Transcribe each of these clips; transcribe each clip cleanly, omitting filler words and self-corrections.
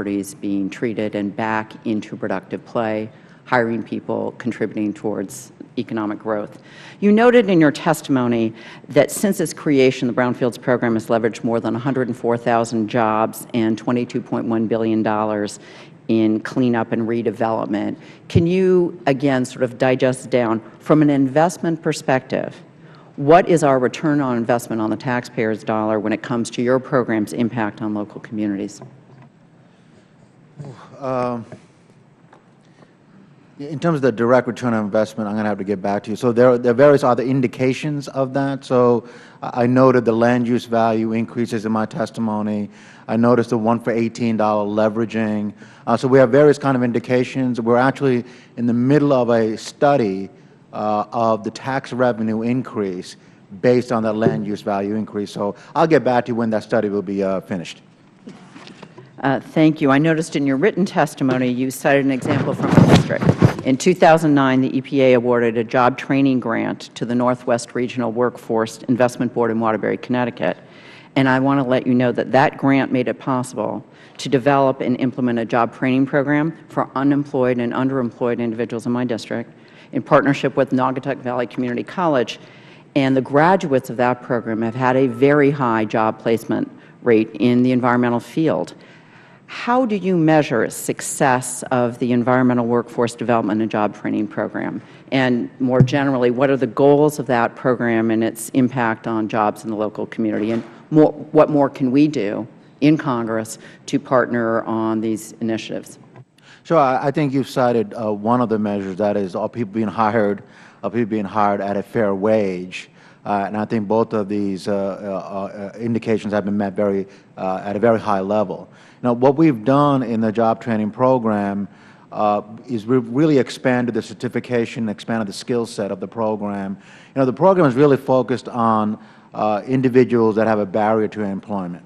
properties being treated and back into productive play, hiring people, contributing towards economic growth. You noted in your testimony that since its creation, the Brownfields program has leveraged more than 104,000 jobs and $22.1 billion in cleanup and redevelopment. Can you, again, sort of digest down, from an investment perspective, what is our return on investment on the taxpayer's dollar when it comes to your program's impact on local communities? In terms of the direct return on investment, I'm going to have to get back to you. So there are various other indications of that. So I noted the land use value increases in my testimony. I noticed the 1 for $18 leveraging. So we have various kind of indications. We're actually in the middle of a study of the tax revenue increase based on that land use value increase. So I'll get back to you when that study will be finished. Thank you. I noticed in your written testimony you cited an example from a district. In 2009, the EPA awarded a job training grant to the Northwest Regional Workforce Investment Board in Waterbury, Connecticut. And I want to let you know that that grant made it possible to develop and implement a job training program for unemployed and underemployed individuals in my district in partnership with Naugatuck Valley Community College. And the graduates of that program have had a very high job placement rate in the environmental field. How do you measure success of the Environmental Workforce Development and Job Training Program? And more generally, what are the goals of that program and its impact on jobs in the local community? And what more can we do in Congress to partner on these initiatives? Sure. I think you've cited one of the measures, that is, are people being hired at a fair wage. And I think both of these indications have been met at a very high level. Now, what we've done in the job training program is we've really expanded the certification, expanded the skill set of the program. The program is really focused on individuals that have a barrier to employment.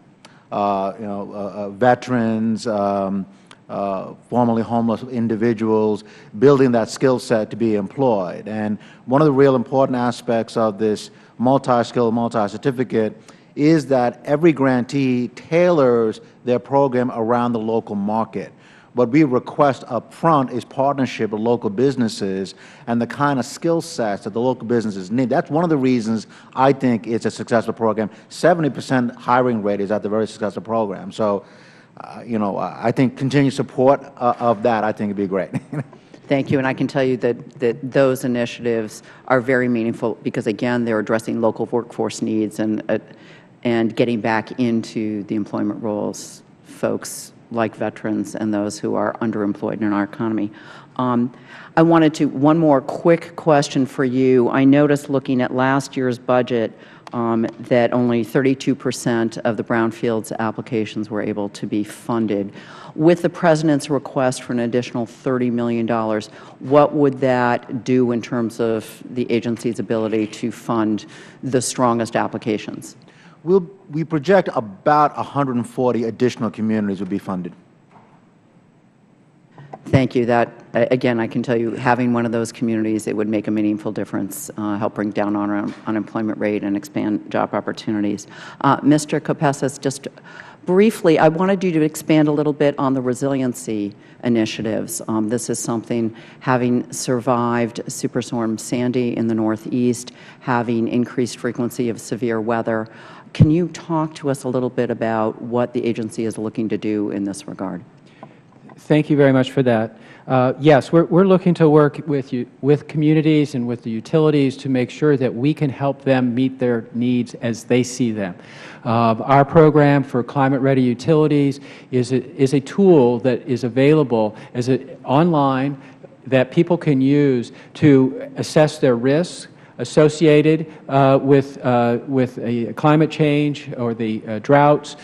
Veterans, formerly homeless individuals, building that skill set to be employed. And one of the real important aspects of this multi-skill, multi-certificate is that every grantee tailors their program around the local market. What we request up front is partnership with local businesses and the kind of skill sets that the local businesses need. That's one of the reasons I think it's a successful program. 70% hiring rate is at the very successful program. So, I think continued support of that, I think, would be great. Thank you. And I can tell you that those initiatives are very meaningful because, again, they're addressing local workforce needs and getting back into the employment roles, folks like veterans and those who are underemployed in our economy. I wanted to, one more quick question for you. I noticed looking at last year's budget that only 32% of the Brownfields applications were able to be funded. With the President's request for an additional $30 million, what would that do in terms of the agency's ability to fund the strongest applications? We project about 140 additional communities will be funded. Thank you. That, again, I can tell you, having one of those communities, it would make a meaningful difference, help bring down our unemployment rate and expand job opportunities. Mr. Kopesas, just briefly, I wanted you to expand a little bit on the resiliency initiatives. This is something, having survived Superstorm Sandy in the Northeast, having increased frequency of severe weather. Can you talk to us a little bit about what the agency is looking to do in this regard? Thank you very much for that. Yes, we're looking to work with communities and with the utilities to make sure that we can help them meet their needs as they see them. Our program for climate-ready utilities is a tool that is available online that people can use to assess their risks associated with climate change or the droughts,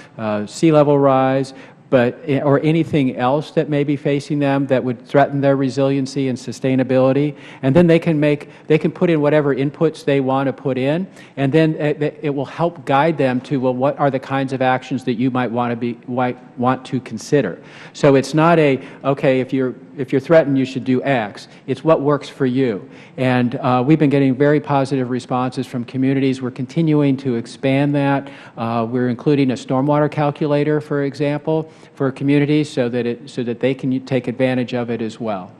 sea level rise, or anything else that may be facing them that would threaten their resiliency and sustainability. And then they can put in whatever inputs they want to put in, and then it will help guide them to, well, what are the kinds of actions that you might want to consider. So it's not okay, if you're threatened, you should do X. It's what works for you. And we've been getting very positive responses from communities. We're continuing to expand that. We're including a stormwater calculator, for example, for communities so that they can take advantage of it as well.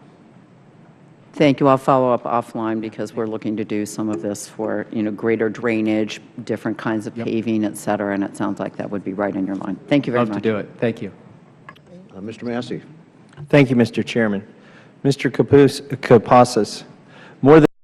Thank you. I'll follow up offline because we're looking to do some of this for, greater drainage, different kinds of paving, et cetera, and it sounds like that would be right in your line. Thank you very much. Love to do it. Thank you. Mr. Massey. Thank you, Mr. Chairman. Mr. Kapusas, more than